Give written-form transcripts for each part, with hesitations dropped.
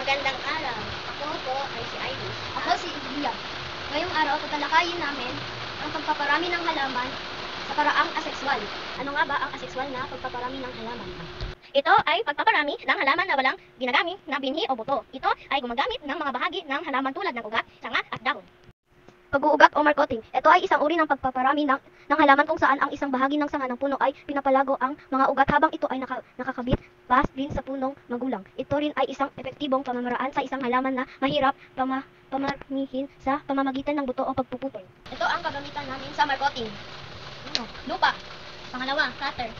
Magandang araw. Ako po ay si Iris. Ako si Ivia. Ngayong araw, tatalakayin namin ang pagpaparami ng halaman sa paraang asexual. Ano nga ba ang asexual na pagpaparami ng halaman? Ito ay pagpaparami ng halaman na walang ginagamit na binhi o buto. Ito ay gumagamit ng mga bahagi ng halaman tulad ng ugat, sanga at dahon. Pag-uugat o markoting. Ito ay isang uri ng pagpaparami ng halaman kung saan ang isang bahagi ng sanga ng puno ay pinapalago ang mga ugat habang ito ay nakakabit pa din sa punong magulang. Ito rin ay isang epektibong pamamaraan sa isang halaman na mahirap pamarmihin sa pamamagitan ng buto o pagpuputol. Ito ang kagamitan namin sa markoting. Lupa. Pangalawa, cutter.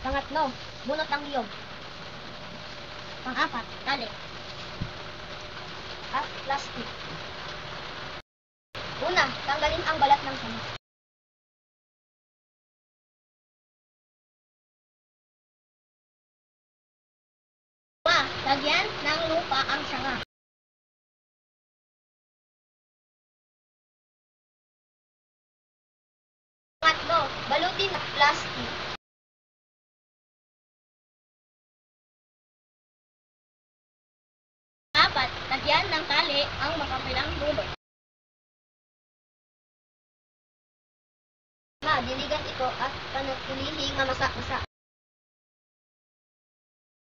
Pangatlo, bunot ng niyog. Pang-apat, tali. At plastic. Una, tanggalin ang balat ng sanga. Lagyan ng lupa ang sanga. Pangatlo, balutin ng plastic. Apat, lagyan ng tali ang makabilang dulo. Diligan ito at panatilihin mamasa-masa.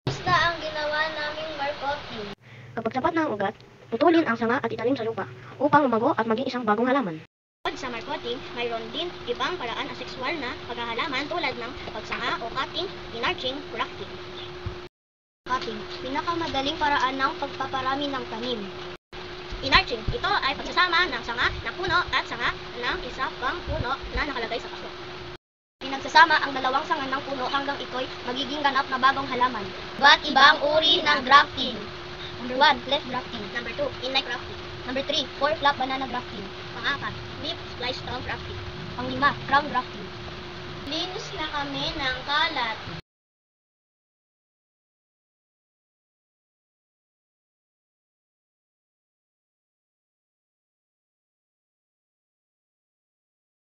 Basta ang ginawa naming markoting. Kapag sapat na ang ugat, putulin ang sanga at itanim sa lupa upang lumago at maging isang bagong halaman. Bukod sa markoting, mayroon din ibang paraan asexual na paghahalaman tulad ng pagsanga o cutting, enarching, grafting. Cutting, pinakamadaling paraan ng pagpaparami ng tanim. Enarching, ito ay pagsasama ng sanga ng puno at sanga ng isa pang puno na nakalagay sa paso. Pinagsasama ang dalawang sanga ng puno hanggang ito'y magiging ganap na bagong halaman. Iba't ibang uri ng grafting. Number 1, leaf grafting. Number 2, inline grafting. Number 3, 4 flap banana grafting. Pang-apat, leaf splice stump grafting. Pang-5, crown grafting. Linis na kami ng kalat.